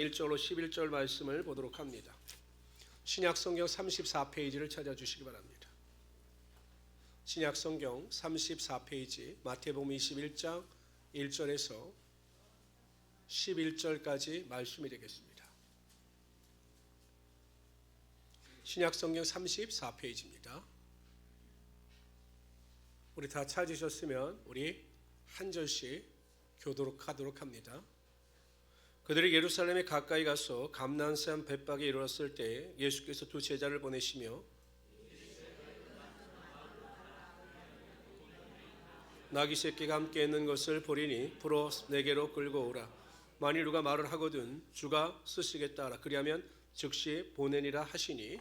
1절로 11절 말씀을 보도록 합니다. 신약성경 34페이지를 찾아주시기 바랍니다. 신약성경 34페이지 마태복음 21장 1절에서 11절까지 말씀이 되겠습니다. 신약성경 34페이지입니다. 우리 다 찾으셨으면 우리 한 절씩 교독하도록 합니다. 그들이 예루살렘에 가까이 가서 감난산 벳박에 이르렀을 때 예수께서 두 제자를 보내시며 나귀 새끼가 함께 있는 것을 보리니 풀어 내게로 끌고 오라. 만일 누가 말을 하거든 주가 쓰시겠다 하라. 그리하면 즉시 보내니라 하시니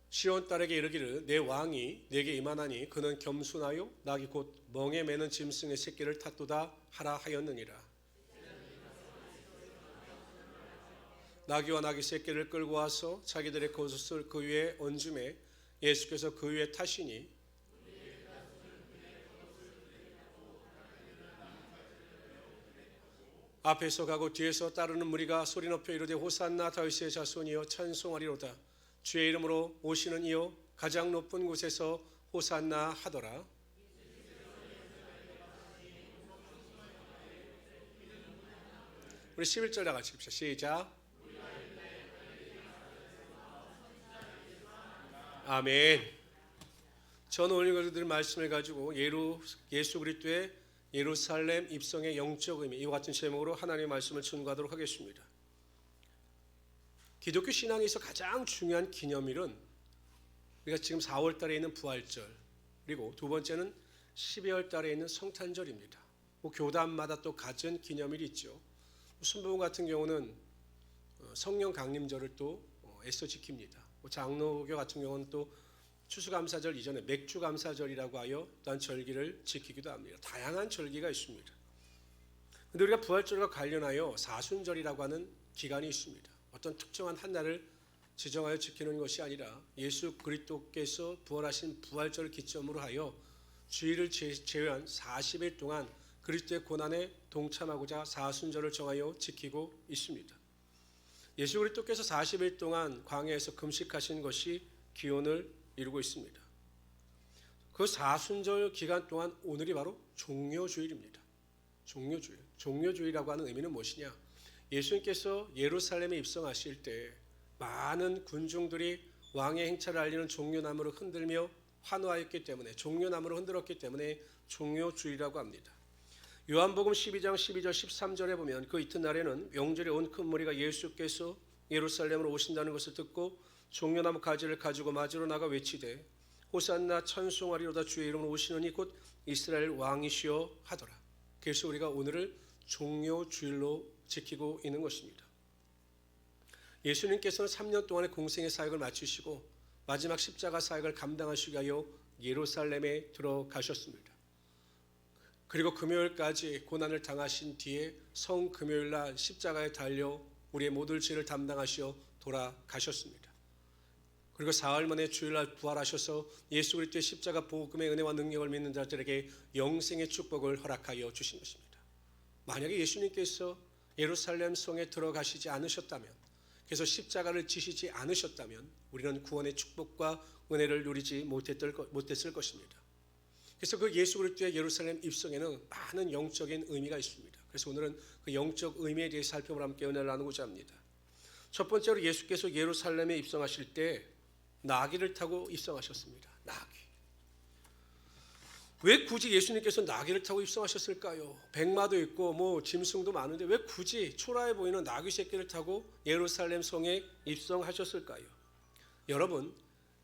시온 딸에게 이르기를 내 왕이 내게 임하나니 그는 겸손하여 나귀 곧 멍에 매는 짐승의 새끼를 탔도다 하라 하였느니라. 나귀와 나귀 새끼를 끌고 와서 자기들의 겉옷을 그 위에 얹음에 예수께서 그 위에 타시니 앞에서 가고 뒤에서 따르는 무리가 소리 높여 이르되 호산나 다윗의 자손이여 찬송하리로다. 주의 이름으로 오시는 이여 가장 높은 곳에서 호산나 하더라. 우리 11절 다 같이 읽읍시다. 시작. 아멘. 저는 오늘 그들 말씀을 가지고 예수 그리스도의 예루살렘 입성의 영적 의미, 이와 같은 제목으로 하나님의 말씀을 전가하도록 하겠습니다. 기독교 신앙에서 가장 중요한 기념일은 우리가 지금 4월 달에 있는 부활절, 그리고 두 번째는 12월 달에 있는 성탄절입니다. 교단마다 또 갖은 기념일이 있죠. 순복음 같은 경우는 성령 강림절을 또 애써 지킵니다. 장로교 같은 경우는 또 추수감사절 이전에 맥주감사절이라고 하여 또한 절기를 지키기도 합니다. 다양한 절기가 있습니다. 그런데 우리가 부활절과 관련하여 사순절이라고 하는 기간이 있습니다. 어떤 특정한 한 날을 지정하여 지키는 것이 아니라 예수 그리스도께서 부활하신 부활절을 기점으로 하여 주일을 제외한 40일 동안 그리스도의 고난에 동참하고자 사순절을 정하여 지키고 있습니다. 예수 그리스도께서 40일 동안 광야에서 금식하신 것이 기원을 이루고 있습니다. 그 사순절 기간 동안 오늘이 바로 종료주일입니다. 종료주일. 종료주일이라고 하는 의미는 무엇이냐? 예수님께서 예루살렘에 입성하실 때 많은 군중들이 왕의 행차를 알리는 종려나무를 흔들며 환호하였기 때문에, 종려나무를 흔들었기 때문에 종료주일이라고 합니다. 요한복음 12장 12절 13절에 보면 그 이튿날에는 명절에 온 큰 무리가 예수께서 예루살렘으로 오신다는 것을 듣고 종려나무 가지를 가지고 맞으러 나가 외치되 호산나 찬송하리로다. 주의 이름으로 오시느니 곧 이스라엘 왕이시여 하더라. 그래서 우리가 오늘을 종료주일로 지키고 있는 것입니다. 예수님께서는 3년 동안의 공생의 사역을 마치시고 마지막 십자가 사역을 감당하시기 위하여 예루살렘에 들어가셨습니다. 그리고 금요일까지 고난을 당하신 뒤에 성금요일날 십자가에 달려 우리의 모든 죄를 담당하시어 돌아가셨습니다. 그리고 사흘 만에 주일날 부활하셔서 예수 그리스도의 십자가 복음의 은혜와 능력을 믿는 자들에게 영생의 축복을 허락하여 주신 것입니다. 만약에 예수님께서 예루살렘 성에 들어가시지 않으셨다면, 그래서 십자가를 지시지 않으셨다면 우리는 구원의 축복과 은혜를 누리지 못했을 것입니다. 그래서 그 예수 그리스도의 예루살렘 입성에는 많은 영적인 의미가 있습니다. 그래서 오늘은 그 영적 의미에 대해 살펴보려 함께 은혜를 나누고자 합니다. 첫 번째로 예수께서 예루살렘에 입성하실 때 나귀를 타고 입성하셨습니다. 나귀. 왜 굳이 예수님께서 나귀를 타고 입성하셨을까요? 백마도 있고 짐승도 많은데 왜 굳이 초라해 보이는 나귀 새끼를 타고 예루살렘 성에 입성하셨을까요? 여러분,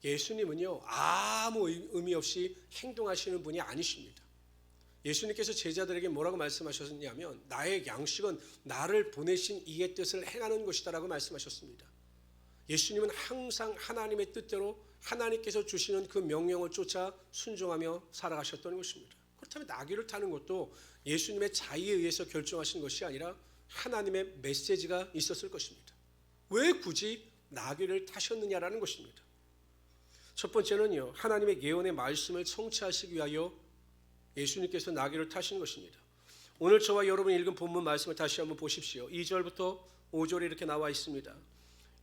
예수님은요 아무 의미 없이 행동하시는 분이 아니십니다. 예수님께서 제자들에게 뭐라고 말씀하셨냐면 나의 양식은 나를 보내신 이의 뜻을 행하는 것이다라고 말씀하셨습니다. 예수님은 항상 하나님의 뜻대로 하나님께서 주시는 그 명령을 쫓아 순종하며 살아가셨던 것입니다. 그렇다면 나귀를 타는 것도 예수님의 자의에 의해서 결정하신 것이 아니라 하나님의 메시지가 있었을 것입니다. 왜 굳이 나귀를 타셨느냐라는 것입니다. 첫 번째는요, 하나님의 예언의 말씀을 성취하시기 위하여 예수님께서 나귀를 타신 것입니다. 오늘 저와 여러분이 읽은 본문 말씀을 다시 한번 보십시오. 2절부터 5절에 이렇게 나와 있습니다.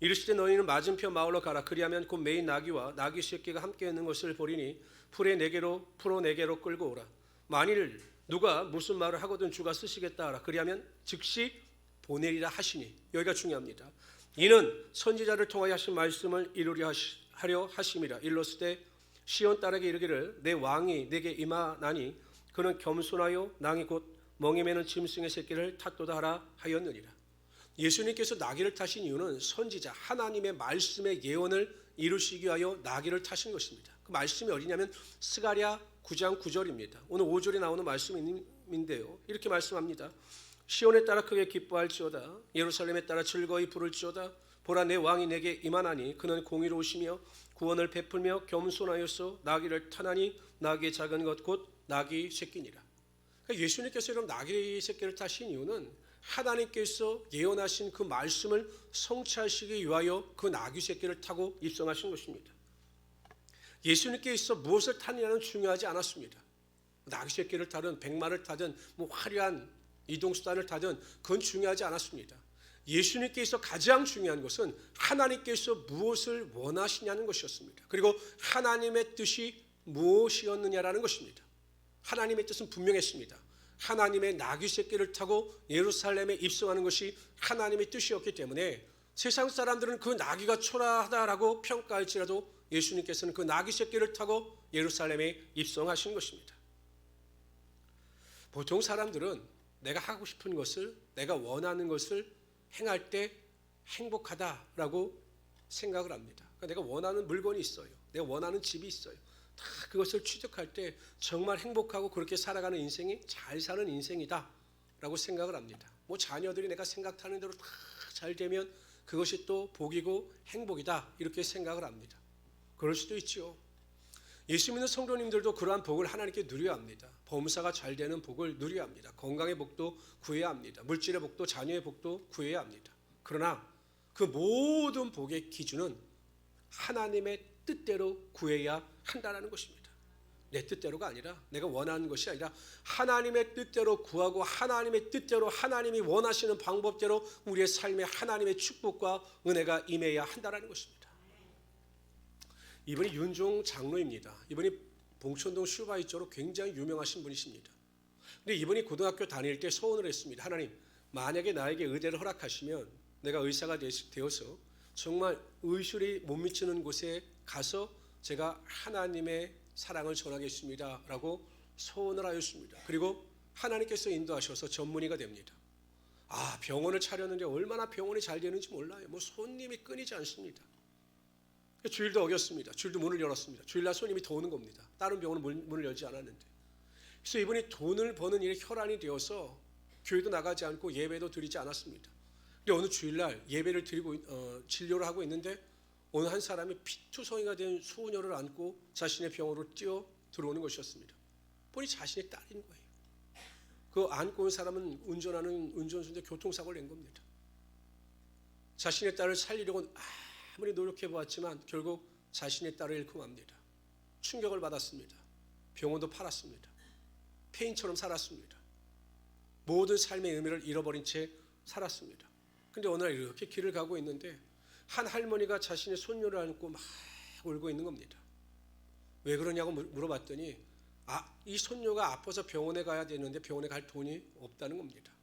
이르시되 너희는 맞은편 마을로 가라. 그리하면 곧 매인 나귀와 나귀 새끼가 함께 있는 것을 보리니 풀로 내게로 끌고 오라. 만일 누가 무슨 말을 하거든 주가 쓰시겠다 하라. 그리하면 즉시 보내리라 하시니, 여기가 중요합니다. 이는 선지자를 통하여 하신 말씀을 이루려 하려 하심이라. 일러스되 시온 딸에게 이르기를 내 왕이 내게 임하나니 그는 겸손하여 낭이 곧 멍에 매는 짐승의 새끼를 탔도다 하라 하였느니라. 예수님께서 나귀를 타신 이유는 선지자 하나님의 말씀의 예언을 이루시기 위하여 나귀를 타신 것입니다. 그 말씀이 어디냐면 스가랴 9장 9절입니다. 오늘 5절에 나오는 말씀인데요. 이렇게 말씀합니다. 시온에 따라 크게 기뻐할지어다. 예루살렘에 따라 즐거이 부를지어다. 보라 내 왕이 내게 임하나니 그는 공의로우시며 구원을 베풀며 겸손하여서 나귀를 타나니 나귀의 작은 것 곧 나귀 새끼니라. 그러니까 예수님께서 이런 나귀 새끼를 타신 이유는 하나님께서 예언하신 그 말씀을 성취하시기 위하여 그 나귀 새끼를 타고 입성하신 것입니다. 예수님께서 무엇을 타느냐는 중요하지 않았습니다. 나귀 새끼를 타든 백마를 타든 화려한 이동수단을 타든 그건 중요하지 않았습니다. 예수님께서 가장 중요한 것은 하나님께서 무엇을 원하시냐는 것이었습니다. 그리고 하나님의 뜻이 무엇이었느냐라는 것입니다. 하나님의 뜻은 분명했습니다. 하나님의 나귀 새끼를 타고 예루살렘에 입성하는 것이 하나님의 뜻이었기 때문에 세상 사람들은 그 나귀가 초라하다라고 평가할지라도 예수님께서는 그 나귀 새끼를 타고 예루살렘에 입성하신 것입니다. 보통 사람들은 내가 하고 싶은 것을, 내가 원하는 것을 행할 때 행복하다라고 생각을 합니다. 그러니까 내가 원하는 물건이 있어요. 내가 원하는 집이 있어요. 다 그것을 취득할 때 정말 행복하고 그렇게 살아가는 인생이 잘 사는 인생이다라고 생각을 합니다. 자녀들이 내가 생각하는 대로 다 잘 되면 그것이 또 복이고 행복이다 이렇게 생각을 합니다. 그럴 수도 있죠. 예수 믿는 성도님들도 그러한 복을 하나님께 누려야 합니다. 범사가 잘 되는 복을 누려야 합니다. 건강의 복도 구해야 합니다. 물질의 복도, 자녀의 복도 구해야 합니다. 그러나 그 모든 복의 기준은 하나님의 뜻대로 구해야 한다는 것입니다. 내 뜻대로가 아니라, 내가 원하는 것이 아니라 하나님의 뜻대로 구하고 하나님의 뜻대로 하나님이 원하시는 방법대로 우리의 삶에 하나님의 축복과 은혜가 임해야 한다는 것입니다. 이분이 윤종 장로입니다. 이분이 봉천동 슈바이처로 굉장히 유명하신 분이십니다. 근데 이분이 고등학교 다닐 때 소원을 했습니다. 하나님, 만약에 나에게 의대를 허락하시면 내가 의사가 되어서 정말 의술이 못 미치는 곳에 가서 제가 하나님의 사랑을 전하겠습니다 라고 소원을 하였습니다. 그리고 하나님께서 인도하셔서 전문의가 됩니다. 병원을 차렸는데 얼마나 병원이 잘 되는지 몰라요. 손님이 끊이지 않습니다. 주일도 어겼습니다. 주일도 문을 열었습니다. 주일날 손님이 더 오는 겁니다. 다른 병원은 문을 열지 않았는데. 그래서 이분이 돈을 버는 일에 혈안이 되어서 교회도 나가지 않고 예배도 드리지 않았습니다. 근데 어느 주일날 예배를 드리고 진료를 하고 있는데 어느 한 사람이 피투성이가 된 소녀를 안고 자신의 병원으로 뛰어 들어오는 것이었습니다. 보니 자신의 딸인 거예요. 그 안고 온 사람은 운전하는 운전수인데 교통사고를 낸 겁니다. 자신의 딸을 살리려고 아무리 노력해 보았지만 결국 자신의 딸을 잃고 맙니다. 충격을 받았습니다. 병원도 팔았습니다. 폐인처럼 살았습니다. 모든 삶의 의미를 잃어버린 채 살았습니다. 근데 어느 날 이렇게 길을 가고 있는데 한 할머니가 자신의 손녀를 안고 막 울고 있는 겁니다. 왜 그러냐고 물어봤더니 이 손녀가 아파서 병원에 가야 되는데 병원에 갈 돈이 없다는 겁니다.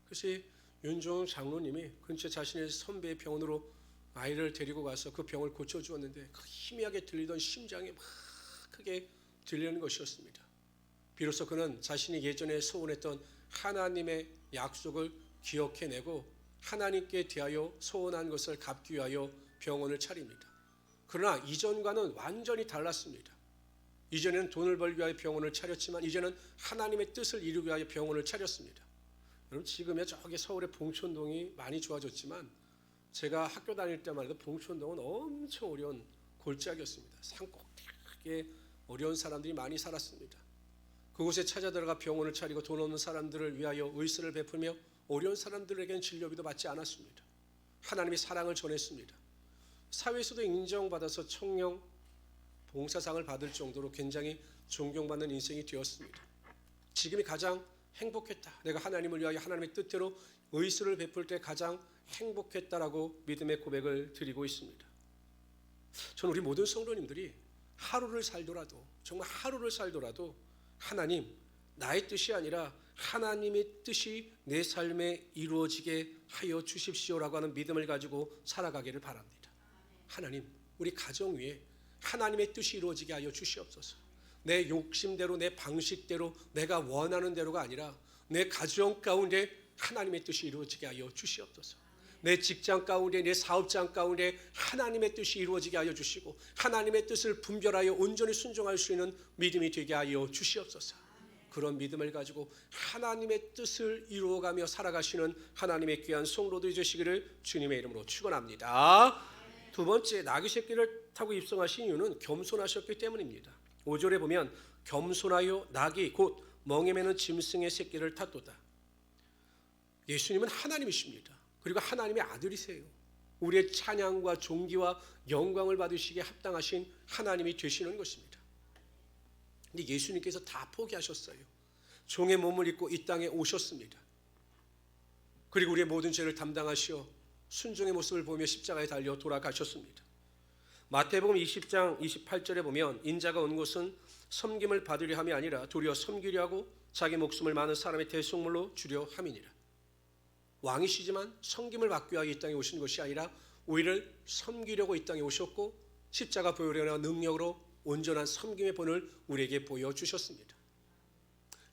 그래서 윤종 장로님이 근처 자신의 선배의 병원으로 아이를 데리고 가서 그 병을 고쳐주었는데 그 희미하게 들리던 심장이 막 크게 들리는 것이었습니다. 비로소 그는 자신이 예전에 소원했던 하나님의 약속을 기억해내고 하나님께 대하여 소원한 것을 갚기 위하여 병원을 차립니다. 그러나 이전과는 완전히 달랐습니다. 이전에는 돈을 벌기 위하여 병원을 차렸지만 이제는 하나님의 뜻을 이루기 위하여 병원을 차렸습니다. 여러분 지금의 저기 서울의 봉천동이 많이 좋아졌지만 제가 학교 다닐 때만 해도 봉천동은 엄청 어려운 골짜기였습니다. 산꼭대기에 어려운 사람들이 많이 살았습니다. 그곳에 찾아 들어가 병원을 차리고 돈 없는 사람들을 위하여 의술을 베풀며 어려운 사람들에게는 진료비도 받지 않았습니다. 하나님의 사랑을 전했습니다. 사회에서도 인정받아서 청령 봉사상을 받을 정도로 굉장히 존경받는 인생이 되었습니다. 지금이 가장 행복했다. 내가 하나님을 위하여 하나님의 뜻대로 의술을 베풀 때 가장 행복했다라고 믿음의 고백을 드리고 있습니다. 저는 우리 모든 성도님들이 하루를 살더라도, 정말 하루를 살더라도 하나님, 나의 뜻이 아니라 하나님의 뜻이 내 삶에 이루어지게 하여 주십시오라고 하는 믿음을 가지고 살아가기를 바랍니다. 하나님, 우리 가정 위에 하나님의 뜻이 이루어지게 하여 주시옵소서. 내 욕심대로, 내 방식대로, 내가 원하는 대로가 아니라 내 가정 가운데 하나님의 뜻이 이루어지게 하여 주시옵소서. 내 직장 가운데, 내 사업장 가운데 하나님의 뜻이 이루어지게 하여 주시고 하나님의 뜻을 분별하여 온전히 순종할 수 있는 믿음이 되게 하여 주시옵소서. 그런 믿음을 가지고 하나님의 뜻을 이루어가며 살아가시는 하나님의 귀한 성도들이 되시기를 주님의 이름으로 축원합니다. 두 번째, 나귀 새끼를 타고 입성하신 이유는 겸손하셨기 때문입니다. 5절에 보면 겸손하여 나귀 곧 멍에 매는 짐승의 새끼를 탔도다. 예수님은 하나님이십니다. 그리고 하나님의 아들이세요. 우리의 찬양과 존귀와 영광을 받으시기에 합당하신 하나님이 되시는 것입니다. 근데 예수님께서 다 포기하셨어요. 종의 몸을 입고 이 땅에 오셨습니다. 그리고 우리의 모든 죄를 담당하시어 순종의 모습을 보며 십자가에 달려 돌아가셨습니다. 마태복음 20장 28절에 보면 인자가 온 곳은 섬김을 받으려 함이 아니라 도리어 섬기려 하고 자기 목숨을 많은 사람의 대속물로 주려 함이니라. 왕이시지만 섬김을 받기 위하여 이 땅에 오신 것이 아니라 우리를 섬기려고 이 땅에 오셨고 십자가 보혈의 능력으로 온전한 섬김의 본을 우리에게 보여주셨습니다.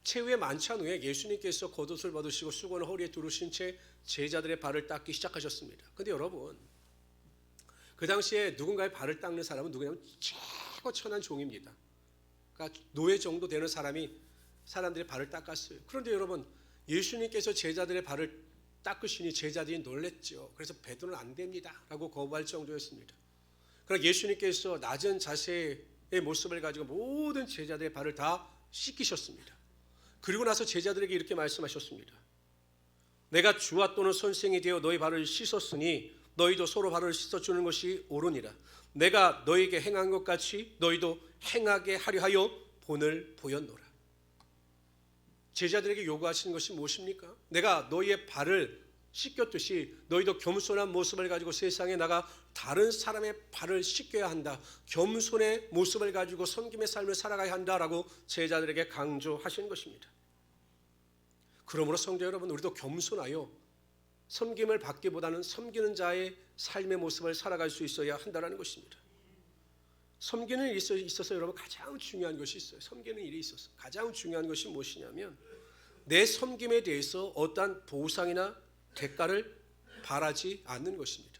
최후의 만찬 후에 예수님께서 겉옷을 벗으시고 수건을 허리에 두르신 채 제자들의 발을 닦기 시작하셨습니다. 그런데 여러분, 그 당시에 누군가의 발을 닦는 사람은 누구냐면 최고 천한 종입니다. 그러니까 노예 정도 되는 사람이 사람들의 발을 닦았어요. 그런데 여러분, 예수님께서 제자들의 발을 닦으시니 제자들이 놀랬죠. 그래서 베드로는 안 됩니다 라고 거부할 정도였습니다. 그러나 예수님께서 낮은 자세의 모습을 가지고 모든 제자들의 발을 다 씻기셨습니다. 그리고 나서 제자들에게 이렇게 말씀하셨습니다. 내가 주와 또는 선생이 되어 너희 발을 씻었으니 너희도 서로 발을 씻어주는 것이 옳으니라. 내가 너희에게 행한 것 같이 너희도 행하게 하려 하여 본을 보였노라. 제자들에게 요구하시는 것이 무엇입니까? 내가 너희의 발을 씻겼듯이 너희도 겸손한 모습을 가지고 세상에 나가 다른 사람의 발을 씻겨야 한다. 겸손의 모습을 가지고 섬김의 삶을 살아가야 한다라고 제자들에게 강조하시는 것입니다. 그러므로 성도 여러분, 우리도 겸손하여 섬김을 받기보다는 섬기는 자의 삶의 모습을 살아갈 수 있어야 한다는 것입니다. 섬기는 일에 있어서 여러분 가장 중요한 것이 있어요. 섬기는 일에 있어서 가장 중요한 것이 무엇이냐면 내 섬김에 대해서 어떠한 보상이나 대가를 바라지 않는 것입니다.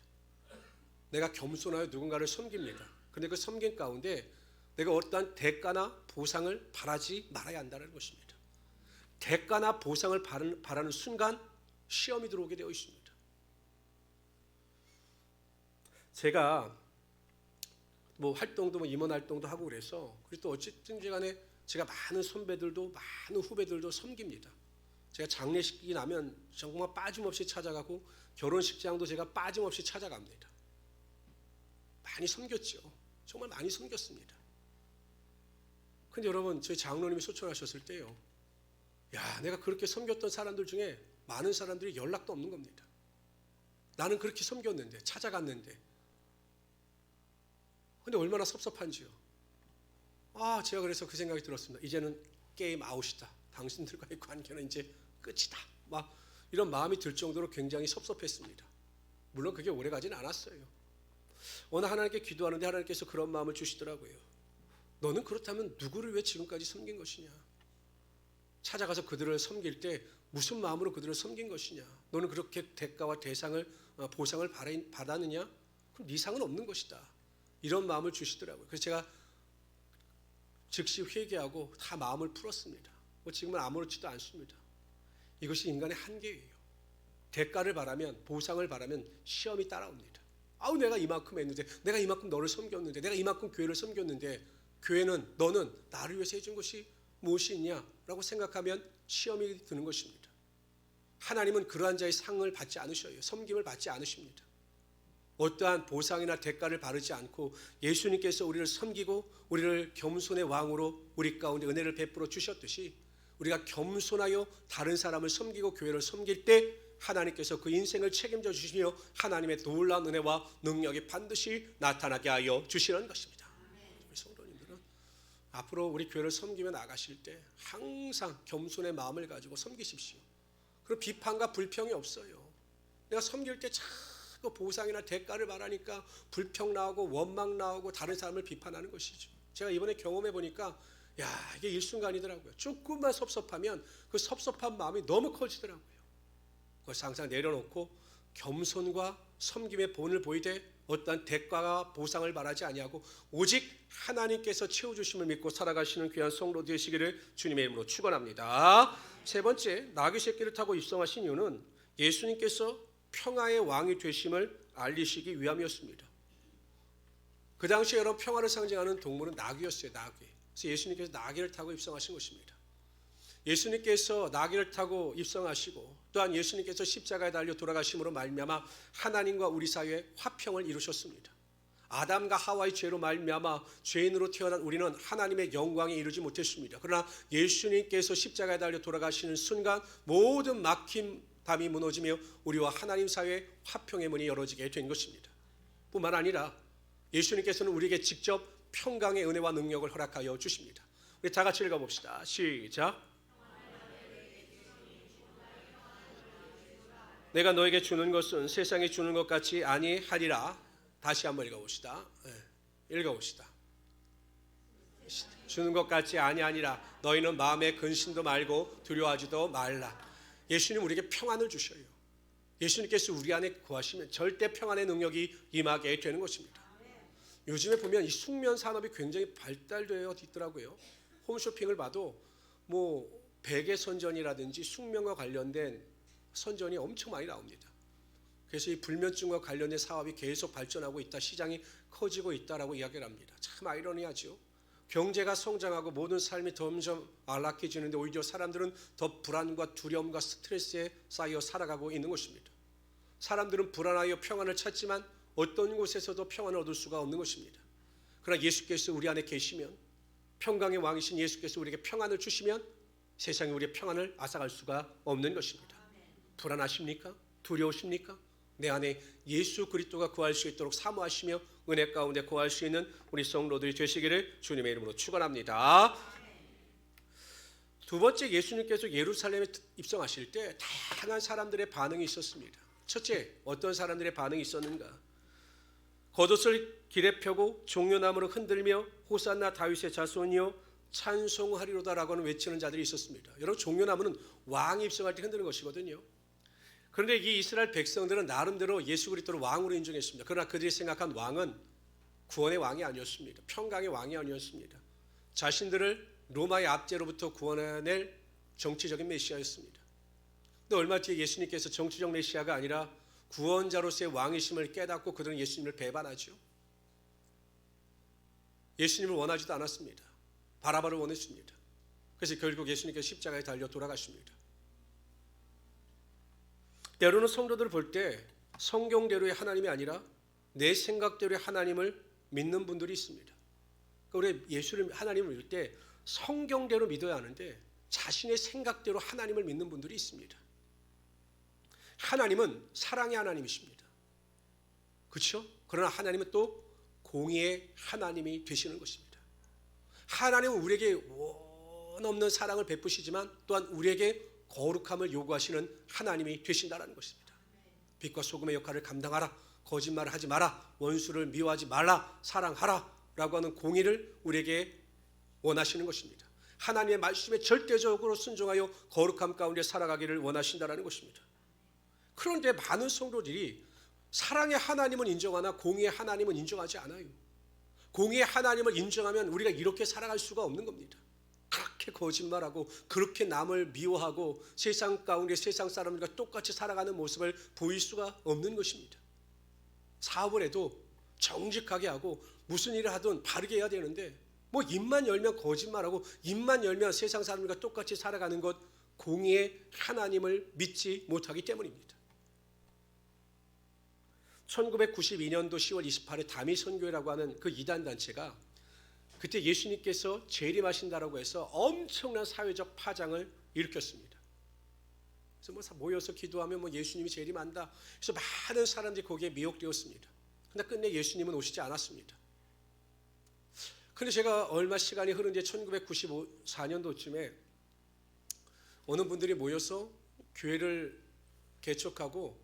내가 겸손하여 누군가를 섬깁니다. 그런데 그 섬김 가운데 내가 어떠한 대가나 보상을 바라지 말아야 한다는 것입니다. 대가나 보상을 바라는 순간 시험이 들어오게 되어 있습니다. 제가 활동도 임원 활동도 하고 그래서 그리고 또 어쨌든 간에 제가 많은 선배들도 많은 후배들도 섬깁니다. 제가 장례식이 나면 정말 빠짐없이 찾아가고 결혼식장도 제가 빠짐없이 찾아갑니다. 많이 섬겼죠. 정말 많이 섬겼습니다. 근데 여러분, 저희 장로님이 소천하셨을 때요, 내가 그렇게 섬겼던 사람들 중에 많은 사람들이 연락도 없는 겁니다. 나는 그렇게 섬겼는데, 찾아갔는데. 근데 얼마나 섭섭한지요. 제가 그래서 그 생각이 들었습니다. 이제는 게임 아웃이다. 당신들과의 관계는 이제 끝이다. 이런 마음이 들 정도로 굉장히 섭섭했습니다. 물론 그게 오래가진 않았어요. 어느 하나님께 기도하는데 하나님께서 그런 마음을 주시더라고요. 너는 그렇다면 누구를 왜 지금까지 섬긴 것이냐? 찾아가서 그들을 섬길 때 무슨 마음으로 그들을 섬긴 것이냐? 너는 그렇게 대가와 보상을 받았느냐? 그럼 네 상은 없는 것이다. 이런 마음을 주시더라고요. 그래서 제가 즉시 회개하고 다 마음을 풀었습니다. 지금은 아무렇지도 않습니다. 이것이 인간의 한계예요. 대가를 바라면, 보상을 바라면 시험이 따라옵니다. 내가 이만큼 했는데, 내가 이만큼 너를 섬겼는데, 내가 이만큼 교회를 섬겼는데, 교회는, 너는 나를 위해서 해준 것이 무엇이 있냐라고 생각하면 시험이 드는 것입니다. 하나님은 그러한 자의 상을 받지 않으셔요. 섬김을 받지 않으십니다. 어떠한 보상이나 대가를 바르지 않고 예수님께서 우리를 섬기고 우리를 겸손의 왕으로 우리 가운데 은혜를 베풀어 주셨듯이 우리가 겸손하여 다른 사람을 섬기고 교회를 섬길 때 하나님께서 그 인생을 책임져 주시며 하나님의 놀라운 은혜와 능력이 반드시 나타나게 하여 주시는 것입니다. 우리 성도님들은 앞으로 우리 교회를 섬기며 나가실 때 항상 겸손의 마음을 가지고 섬기십시오. 그리고 비판과 불평이 없어요. 내가 섬길 때 자꾸 보상이나 대가를 말하니까 불평 나오고 원망 나오고 다른 사람을 비판하는 것이죠. 제가 이번에 경험해 보니까 이게 일순간이더라고요. 조금만 섭섭하면 그 섭섭한 마음이 너무 커지더라고요. 그것을 항상 내려놓고 겸손과 섬김의 본을 보이되 어떠한 대가와 보상을 바라지 아니하고 오직 하나님께서 채워주심을 믿고 살아가시는 귀한 성도 되시기를 주님의 이름으로 축원합니다. 세 번째, 나귀 새끼를 타고 입성하신 이유는 예수님께서 평화의 왕이 되심을 알리시기 위함이었습니다. 그 당시에 여러분 평화를 상징하는 동물은 나귀였어요. 나귀. 그래서 예수님께서 나귀를 타고 입성하신 것입니다. 예수님께서 나귀를 타고 입성하시고 또한 예수님께서 십자가에 달려 돌아가심으로 말미암아 하나님과 우리 사이에 화평을 이루셨습니다. 아담과 하와의 죄로 말미암아 죄인으로 태어난 우리는 하나님의 영광에 이르지 못했습니다. 그러나 예수님께서 십자가에 달려 돌아가시는 순간 모든 막힌 담이 무너지며 우리와 하나님 사이에 화평의 문이 열어지게 된 것입니다. 뿐만 아니라 예수님께서는 우리에게 직접 평강의 은혜와 능력을 허락하여 주십니다. 우리 다 같이 읽어봅시다. 시작. 내가 너에게 주는 것은 세상이 주는 것 같이 아니하리라. 다시 한번 읽어봅시다. 읽어봅시다. 주는 것 같이 아니하니라. 너희는 마음에 근심도 말고 두려워하지도 말라. 예수님 우리에게 평안을 주셔요. 예수님께서 우리 안에 거하시면 절대 평안의 능력이 임하게 되는 것입니다. 요즘에 보면 이 숙면 산업이 굉장히 발달되어 있더라고요. 홈쇼핑을 봐도 베개 선전이라든지 숙면과 관련된 선전이 엄청 많이 나옵니다. 그래서 이 불면증과 관련된 사업이 계속 발전하고 있다, 시장이 커지고 있다라고 이야기를 합니다. 참 아이러니하죠. 경제가 성장하고 모든 삶이 점점 안락해지는데 오히려 사람들은 더 불안과 두려움과 스트레스에 쌓여 살아가고 있는 것입니다. 사람들은 불안하여 평안을 찾지만 어떤 곳에서도 평안을 얻을 수가 없는 것입니다. 그러나 예수께서 우리 안에 계시면, 평강의 왕이신 예수께서 우리에게 평안을 주시면 세상이 우리의 평안을 앗아갈 수가 없는 것입니다. 불안하십니까? 두려우십니까? 내 안에 예수 그리스도가 거할 수 있도록 사모하시며 은혜 가운데 거할 수 있는 우리 성도들이 되시기를 주님의 이름으로 축원합니다. 두 번째, 예수님께서 예루살렘에 입성하실 때 다양한 사람들의 반응이 있었습니다. 첫째, 어떤 사람들의 반응이 있었는가? 겉옷을 길에 펴고 종려나무를 흔들며 호산나 다윗의 자손이여 찬송하리로다라고 하는 외치는 자들이 있었습니다. 여러분, 종려나무는 왕이 입성할 때 흔드는 것이거든요. 그런데 이 이스라엘 백성들은 나름대로 예수 그리스도를 왕으로 인정했습니다. 그러나 그들이 생각한 왕은 구원의 왕이 아니었습니다. 평강의 왕이 아니었습니다. 자신들을 로마의 압제로부터 구원해낼 정치적인 메시아였습니다. 근데 얼마 뒤에 예수님께서 정치적 메시아가 아니라 구원자로서의 왕이심을 깨닫고 그들은 예수님을 배반하죠. 예수님을 원하지도 않았습니다. 바라바를 원했습니다. 그래서 결국 예수님께서 십자가에 달려 돌아가십니다. 때로는 성도들을 볼 때 성경대로의 하나님이 아니라 내 생각대로의 하나님을 믿는 분들이 있습니다. 우리 예수를 하나님을 믿을 때 성경대로 믿어야 하는데 자신의 생각대로 하나님을 믿는 분들이 있습니다. 하나님은 사랑의 하나님이십니다. 그렇죠? 그러나 하나님은 또 공의의 하나님이 되시는 것입니다. 하나님은 우리에게 원 없는 사랑을 베푸시지만 또한 우리에게 거룩함을 요구하시는 하나님이 되신다는 것입니다. 빛과 소금의 역할을 감당하라, 거짓말을 하지 마라, 원수를 미워하지 말라, 사랑하라 라고 하는 공의를 우리에게 원하시는 것입니다. 하나님의 말씀에 절대적으로 순종하여 거룩함 가운데 살아가기를 원하신다는 것입니다. 그런데 많은 성도들이 사랑의 하나님은 인정하나 공의의 하나님은 인정하지 않아요. 공의의 하나님을 인정하면 우리가 이렇게 살아갈 수가 없는 겁니다. 그렇게 거짓말하고 그렇게 남을 미워하고 세상 가운데 세상 사람들과 똑같이 살아가는 모습을 보일 수가 없는 것입니다. 사업을 해도 정직하게 하고 무슨 일을 하든 바르게 해야 되는데 입만 열면 거짓말하고 입만 열면 세상 사람들과 똑같이 살아가는 것, 공의의 하나님을 믿지 못하기 때문입니다. 1992년도 10월 28일 다미선교회라고 하는 그 이단 단체가 그때 예수님께서 재림하신다라고 해서 엄청난 사회적 파장을 일으켰습니다. 그래서 모여서 기도하면 예수님이 재림한다. 그래서 많은 사람들이 거기에 미혹되었습니다. 그러나 끝내 예수님은 오시지 않았습니다. 그런데 제가 얼마 시간이 흐른 뒤에 1994년도쯤에 어느 분들이 모여서 교회를 개척하고,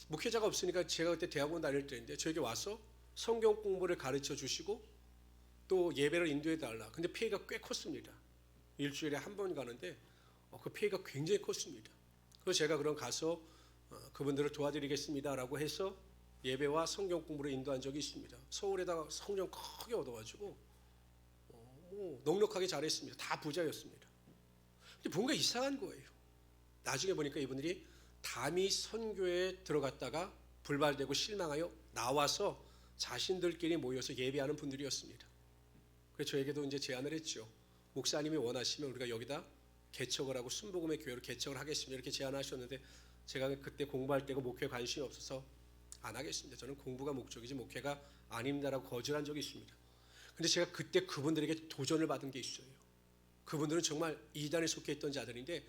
목회자가 없으니까 제가 그때 대학원 다닐 때인데 저에게 와서 성경 공부를 가르쳐 주시고 또 예배를 인도해 달라. 근데 페이가 꽤 컸습니다. 일주일에 한 번 가는데 그 페이가 굉장히 컸습니다. 그래서 제가 그럼 가서 그분들을 도와드리겠습니다라고 해서 예배와 성경 공부를 인도한 적이 있습니다. 서울에다가 성경 크게 얻어가지고 넉넉하게 잘했습니다. 다 부자였습니다. 근데 뭔가 이상한 거예요. 나중에 보니까 이분들이 담이 선교에 들어갔다가 불발되고 실망하여 나와서 자신들끼리 모여서 예배하는 분들이었습니다. 그래서 저에게도 이제 제안을 했죠. 목사님이 원하시면 우리가 여기다 개척을 하고 순복음의 교회로 개척을 하겠습니다. 이렇게 제안하셨는데 제가 그때 공부할 때고 목회에 관심이 없어서 안 하겠습니다. 저는 공부가 목적이지 목회가 아닙니다라고 거절한 적이 있습니다. 근데 제가 그때 그분들에게 도전을 받은 게 있어요. 그분들은 정말 이단에 속해 있던 자들인데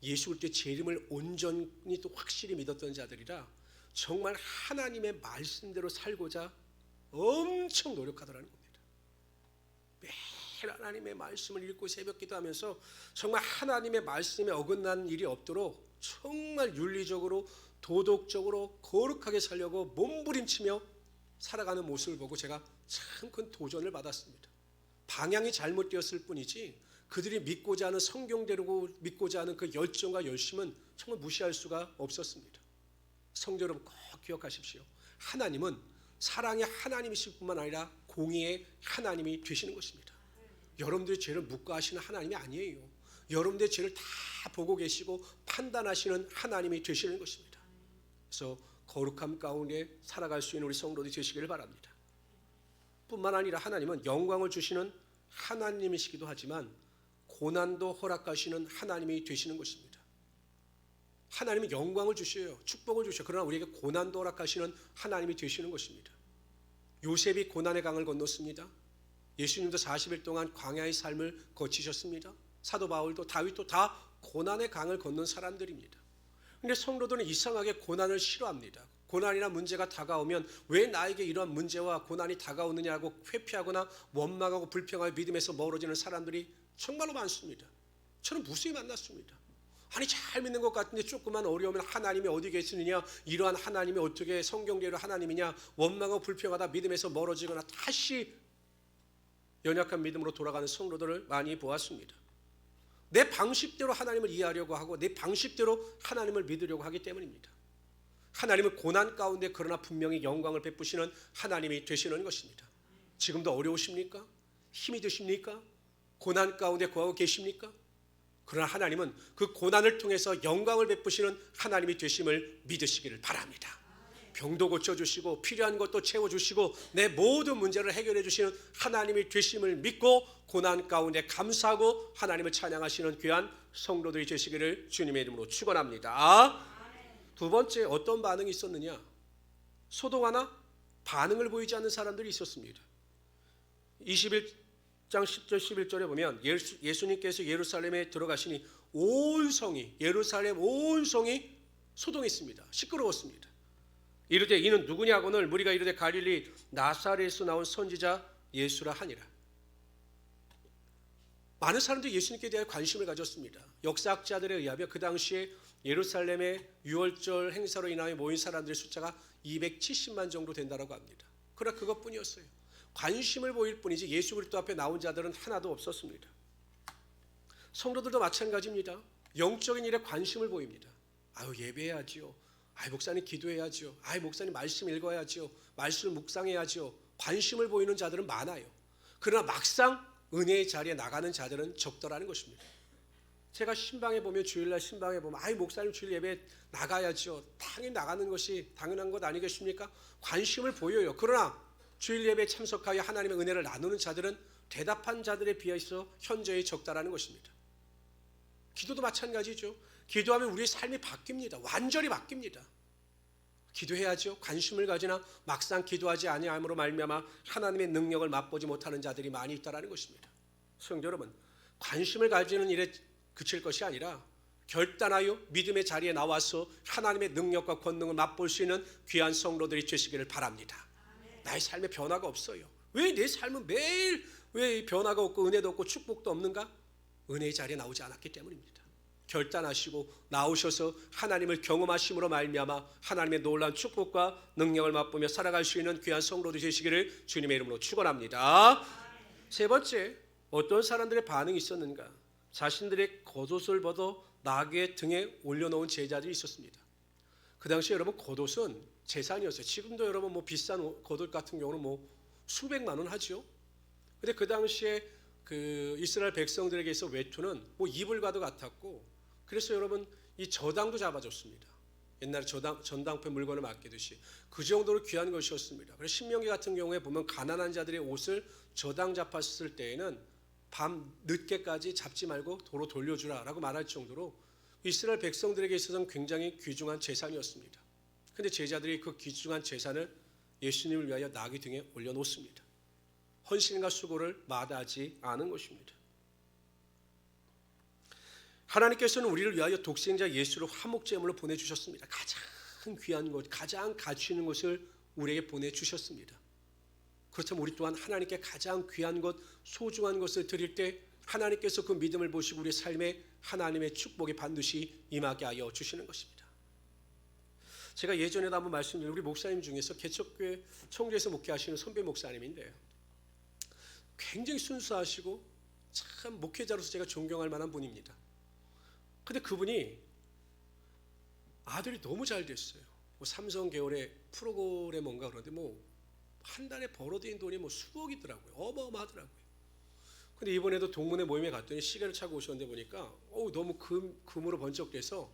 예수 그리스도의 재림을 온전히 또 확실히 믿었던 자들이라 정말 하나님의 말씀대로 살고자 엄청 노력하더라는 겁니다. 매일 하나님의 말씀을 읽고 새벽 기도하면서 정말 하나님의 말씀에 어긋난 일이 없도록 정말 윤리적으로 도덕적으로 거룩하게 살려고 몸부림치며 살아가는 모습을 보고 제가 참 큰 도전을 받았습니다. 방향이 잘못되었을 뿐이지 그들이 믿고자 하는 성경대로 믿고자 하는 그 열정과 열심은 정말 무시할 수가 없었습니다. 성도 여러분 꼭 기억하십시오. 하나님은 사랑의 하나님이실 뿐만 아니라 공의의 하나님이 되시는 것입니다. 여러분들의 죄를 묵과하시는 하나님이 아니에요. 여러분들의 죄를 다 보고 계시고 판단하시는 하나님이 되시는 것입니다. 그래서 거룩함 가운데 살아갈 수 있는 우리 성도들이 되시기를 바랍니다. 뿐만 아니라 하나님은 영광을 주시는 하나님이시기도 하지만 고난도 허락하시는 하나님이 되시는 것입니다. 하나님은 영광을 주셔요. 축복을 주셔요. 그러나 우리에게 고난도 허락하시는 하나님이 되시는 것입니다. 요셉이 고난의 강을 건넜습니다. 예수님도 40일 동안 광야의 삶을 거치셨습니다. 사도 바울도 다윗도 다 고난의 강을 건넌 사람들입니다. 그런데 성도들은 이상하게 고난을 싫어합니다. 고난이나 문제가 다가오면 왜 나에게 이러한 문제와 고난이 다가오느냐고 회피하거나 원망하고 불평하여 믿음에서 멀어지는 사람들이 정말로 많습니다. 저는 무수히 만났습니다. 아니 잘 믿는 것 같은데 조금만 어려우면 하나님이 어디 계시느냐, 이러한 하나님이 어떻게 성경대로 하나님이냐, 원망하고 불평하다 믿음에서 멀어지거나 다시 연약한 믿음으로 돌아가는 성도들을 많이 보았습니다. 내 방식대로 하나님을 이해하려고 하고 내 방식대로 하나님을 믿으려고 하기 때문입니다. 하나님은 고난 가운데 그러나 분명히 영광을 베푸시는 하나님이 되시는 것입니다. 지금도 어려우십니까? 힘이 드십니까? 고난 가운데 거하고 계십니까? 그러나 하나님은 그 고난을 통해서 영광을 베푸시는 하나님이 되심을 믿으시기를 바랍니다. 병도 고쳐주시고 필요한 것도 채워주시고 내 모든 문제를 해결해 주시는 하나님이 되심을 믿고 고난 가운데 감사하고 하나님을 찬양하시는 귀한 성도들이 되시기를 주님의 이름으로 축원합니다. 두 번째, 어떤 반응이 있었느냐? 소동하나 반응을 보이지 않는 사람들이 있었습니다. 21장 10절 11절에 보면 예수님께서 예루살렘에 들어가시니 온 성이, 예루살렘 온 성이 소동했습니다. 시끄러웠습니다. 이르되 이는 누구냐고는 무리가 이르되 갈릴리 나사렛에서 나온 선지자 예수라 하니라. 많은 사람들이 예수님께 대해 관심을 가졌습니다. 역사학자들에 의하면 그 당시에 예루살렘의 유월절 행사로 인하여 모인 사람들의 숫자가 270만 정도 된다고 합니다. 그러나 그것뿐이었어요. 관심을 보일 뿐이지 예수 그리스도 앞에 나온 자들은 하나도 없었습니다. 성도들도 마찬가지입니다. 영적인 일에 관심을 보입니다. 아유 예배해야지요. 아이 목사님 기도해야지요. 아이 목사님 말씀 읽어야지요. 말씀을 묵상해야지요. 관심을 보이는 자들은 많아요. 그러나 막상 은혜의 자리에 나가는 자들은 적더라는 것입니다. 제가 신방에 보면 주일날 신방에 보면 아이 목사님 주일 예배 나가야죠. 당연히 나가는 것이 당연한 것 아니겠습니까? 관심을 보여요. 그러나 주일 예배에 참석하여 하나님의 은혜를 나누는 자들은 대답한 자들에 비해서 현저히 적다라는 것입니다. 기도도 마찬가지죠. 기도하면 우리의 삶이 바뀝니다. 완전히 바뀝니다. 기도해야죠. 관심을 가지나 막상 기도하지 아니함으로 말미암아 하나님의 능력을 맛보지 못하는 자들이 많이 있다라는 것입니다. 성도 여러분, 관심을 가지는 일에 그칠 것이 아니라 결단하여 믿음의 자리에 나와서 하나님의 능력과 권능을 맛볼 수 있는 귀한 성도들이 되시기를 바랍니다. 나의 삶에 변화가 없어요. 왜 내 삶은 매일 왜 변화가 없고 은혜도 없고 축복도 없는가? 은혜의 자리에 나오지 않았기 때문입니다. 결단하시고 나오셔서 하나님을 경험하심으로 말미암아 하나님의 놀라운 축복과 능력을 맛보며 살아갈 수 있는 귀한 성도들 되시기를 주님의 이름으로 축원합니다. 세 번째, 어떤 사람들의 반응이 있었는가? 자신들의 겉옷을 벗어 나귀의 등에 올려놓은 제자들이 있었습니다. 그 당시에 여러분 겉옷은 재산이었어요. 지금도 여러분 뭐 비싼 겉옷 같은 경우는 뭐 수백만 원 하죠. 근데 그 당시에 그 이스라엘 백성들에게 있어 외투는 뭐 이불과도 같았고, 그래서 여러분 이 저당도 잡아줬습니다. 옛날에 전당포에 물건을 맡기듯이 그 정도로 귀한 것이었습니다. 그래서 신명기 같은 경우에 보면 가난한 자들의 옷을 저당 잡았을 때에는 밤 늦게까지 잡지 말고 도로 돌려주라라고 말할 정도로 이스라엘 백성들에게 있어서는 굉장히 귀중한 재산이었습니다. 그런데 제자들이 그 귀중한 재산을 예수님을 위하여 나귀 등에 올려놓습니다. 헌신과 수고를 마다하지 않은 것입니다. 하나님께서는 우리를 위하여 독생자 예수를 화목제물로 보내주셨습니다. 가장 귀한 것, 가장 가치 있는 것을 우리에게 보내주셨습니다. 그렇다면 우리 또한 하나님께 가장 귀한 것, 소중한 것을 드릴 때 하나님께서 그 믿음을 보시고 우리의 삶에 하나님의 축복이 반드시 임하게 하여 주시는 것입니다. 제가 예전에도 한번 말씀드린 우리 목사님 중에서 개척교회 청주에서 목회하시는 선배 목사님인데요, 굉장히 순수하시고 참 목회자로서 제가 존경할 만한 분입니다. 근데 그분이 아들이 너무 잘 됐어요. 뭐 삼성 계열의 프로그램 뭔가 그런데 뭐 한 달에 벌어들인 돈이 뭐 수억이더라고요. 어마어마하더라고요. 근데 이번에도 동문회 모임에 갔더니 시계를 차고 오셨는데 보니까 너무 금으로 번쩍돼서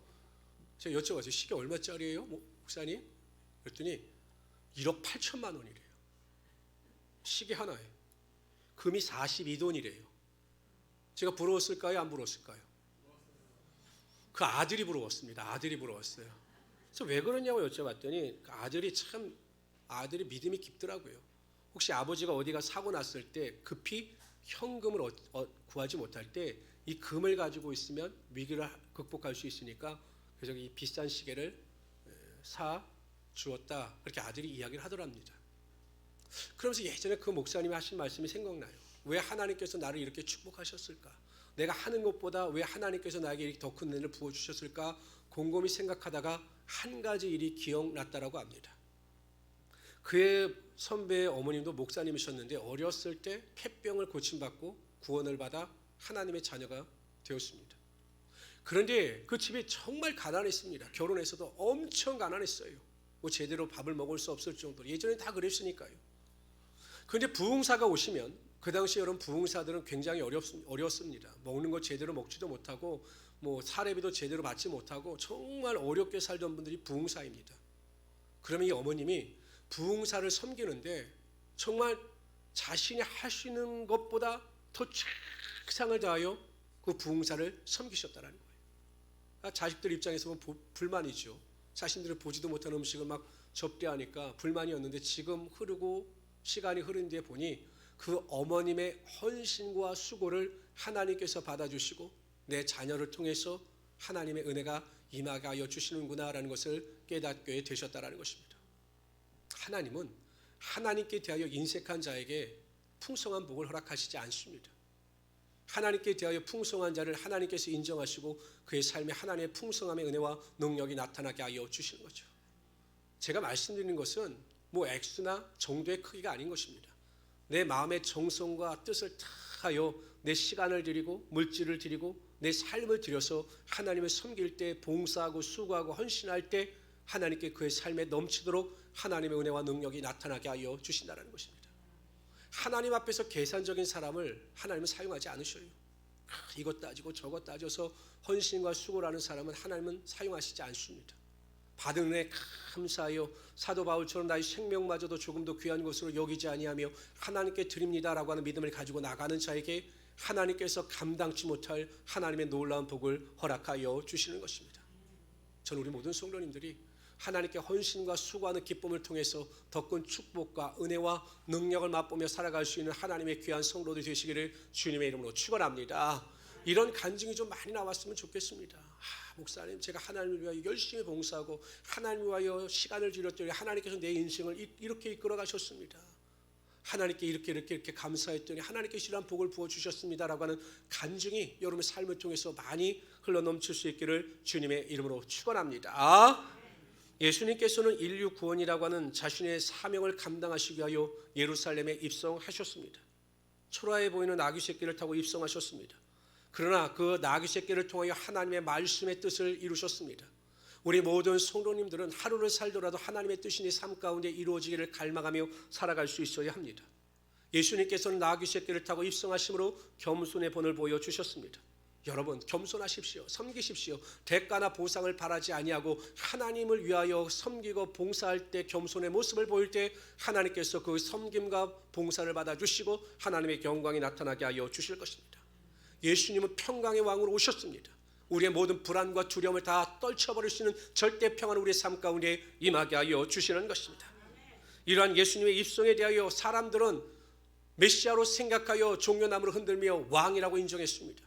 제가 여쭤봤어요. 시계 얼마짜리예요, 목사님? 그랬더니 1억 8천만 원이래요. 시계 하나에. 금이 42돈이래요. 제가 부러웠을까요? 안 부러웠을까요? 그 아들이 부러웠습니다. 아들이 부러웠어요. 그래서 왜 그러냐고 여쭤봤더니 그 아들이 믿음이 깊더라고요. 혹시 아버지가 어디가 사고 났을 때 급히 현금을 구하지 못할 때 이 금을 가지고 있으면 위기를 극복할 수 있으니까 그래서 이 비싼 시계를 사 주었다, 그렇게 아들이 이야기를 하더랍니다. 그러면서 예전에 그 목사님이 하신 말씀이 생각나요. 왜 하나님께서 나를 이렇게 축복하셨을까? 내가 하는 것보다 왜 하나님께서 나에게 이렇게 더 큰 은혜를 부어주셨을까? 곰곰이 생각하다가 한 가지 일이 기억났다라고 합니다. 그의 선배의 어머님도 목사님이셨는데 어렸을 때 폐병을 고침받고 구원을 받아 하나님의 자녀가 되었습니다. 그런데 그 집이 정말 가난했습니다. 결혼해서도 엄청 가난했어요. 뭐 제대로 밥을 먹을 수 없을 정도로. 예전에 다 그랬으니까요. 그런데 부흥사가 오시면, 그 당시 여러분 부흥사들은 굉장히 어렵습니다. 먹는 거 제대로 먹지도 못하고 뭐 사례비도 제대로 받지 못하고 정말 어렵게 살던 분들이 부흥사입니다. 그러면 이 어머님이 부흥사를 섬기는데 정말 자신이 할 수 있는 것보다 더 최상을 다하여 그 부흥사를 섬기셨다는 거예요. 자식들 입장에서 보면 불만이죠. 자신들을 보지도 못한 음식을 막 접대하니까 불만이었는데 지금 시간이 흐른 뒤에 보니 그 어머님의 헌신과 수고를 하나님께서 받아주시고 내 자녀를 통해서 하나님의 은혜가 임하게 하여 주시는구나라는 것을 깨닫게 되셨다는 것입니다. 하나님은 하나님께 대하여 인색한 자에게 풍성한 복을 허락하시지 않습니다. 하나님께 대하여 풍성한 자를 하나님께서 인정하시고 그의 삶에 하나님의 풍성함의 은혜와 능력이 나타나게 하여 주시는 거죠. 제가 말씀드리는 것은 뭐 액수나 정도의 크기가 아닌 것입니다. 내 마음의 정성과 뜻을 다하여 내 시간을 드리고 물질을 드리고 내 삶을 들여서 하나님을 섬길 때, 봉사하고 수고하고 헌신할 때 하나님께 그의 삶에 넘치도록 하나님의 은혜와 능력이 나타나게 하여 주신다는 것입니다. 하나님 앞에서 계산적인 사람을 하나님은 사용하지 않으셔요. 이것 따지고 저것 따져서 헌신과 수고를 하는 사람은 하나님은 사용하시지 않습니다. 받은 은혜 감사하여 사도 바울처럼 나의 생명마저도 조금도 귀한 것으로 여기지 아니하며 하나님께 드립니다라고 하는 믿음을 가지고 나가는 자에게 하나님께서 감당치 못할 하나님의 놀라운 복을 허락하여 주시는 것입니다. 저는 우리 모든 성도님들이 하나님께 헌신과 수고하는 기쁨을 통해서 더 큰 축복과 은혜와 능력을 맛보며 살아갈 수 있는 하나님의 귀한 성도들 되시기를 주님의 이름으로 축원합니다. 이런 간증이 좀 많이 나왔으면 좋겠습니다. 목사님, 제가 하나님을 위하여 열심히 봉사하고 하나님을 위하여 시간을 들였더니 하나님께서 내 인생을 이렇게 이끌어 가셨습니다. 하나님께 이렇게 감사했더니 하나님께서 이러한 복을 부어주셨습니다라고 하는 간증이 여러분의 삶을 통해서 많이 흘러넘칠 수 있기를 주님의 이름으로 축원합니다. 예수님께서는 인류 구원이라고 하는 자신의 사명을 감당하시기 위하여 예루살렘에 입성하셨습니다. 초라해 보이는 아기 새끼를 타고 입성하셨습니다. 그러나 그 나귀 새끼를 통하여 하나님의 말씀의 뜻을 이루셨습니다. 우리 모든 성도님들은 하루를 살더라도 하나님의 뜻이 내 삶 가운데 이루어지기를 갈망하며 살아갈 수 있어야 합니다. 예수님께서는 나귀 새끼를 타고 입성하심으로 겸손의 본을 보여주셨습니다. 여러분, 겸손하십시오. 섬기십시오. 대가나 보상을 바라지 아니하고 하나님을 위하여 섬기고 봉사할 때 겸손의 모습을 보일 때 하나님께서 그 섬김과 봉사를 받아주시고 하나님의 영광이 나타나게 하여 주실 것입니다. 예수님은 평강의 왕으로 오셨습니다. 우리의 모든 불안과 두려움을 다 떨쳐버릴 수 있는 절대 평안을 우리의 삶 가운데 임하게 하여 주시는 것입니다. 이러한 예수님의 입성에 대하여 사람들은 메시아로 생각하여 종려나무로 흔들며 왕이라고 인정했습니다.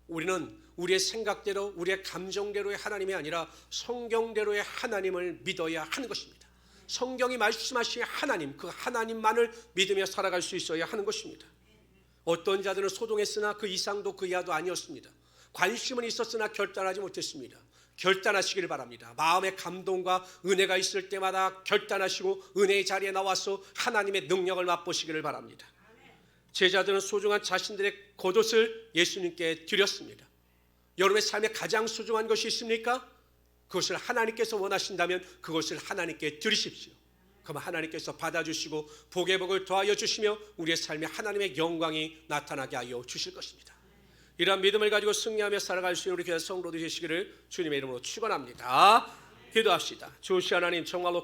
우리는 우리의 생각대로 우리의 감정대로의 하나님이 아니라 성경대로의 하나님을 믿어야 하는 것입니다. 성경이 말씀하신 하나님, 그 하나님만을 믿으며 살아갈 수 있어야 하는 것입니다. 어떤 자들은 소동했으나 그 이상도 그 이하도 아니었습니다. 관심은 있었으나 결단하지 못했습니다. 결단하시길 바랍니다. 마음의 감동과 은혜가 있을 때마다 결단하시고 은혜의 자리에 나와서 하나님의 능력을 맛보시기를 바랍니다. 제자들은 소중한 자신들의 겉옷을 예수님께 드렸습니다. 여러분의 삶에 가장 소중한 것이 있습니까? 그것을 하나님께서 원하신다면 그것을 하나님께 드리십시오. 그러면 하나님께서 받아주시고 복의 복을 더하여 주시며 우리의 삶에 하나님의 영광이 나타나게 하여 주실 것입니다. 이러한 믿음을 가지고 승리하며 살아갈 수 있는 우리 교회 성도들 되시기를 주님의 이름으로 축원합니다. 기도합시다. 주시 하나님, 정말로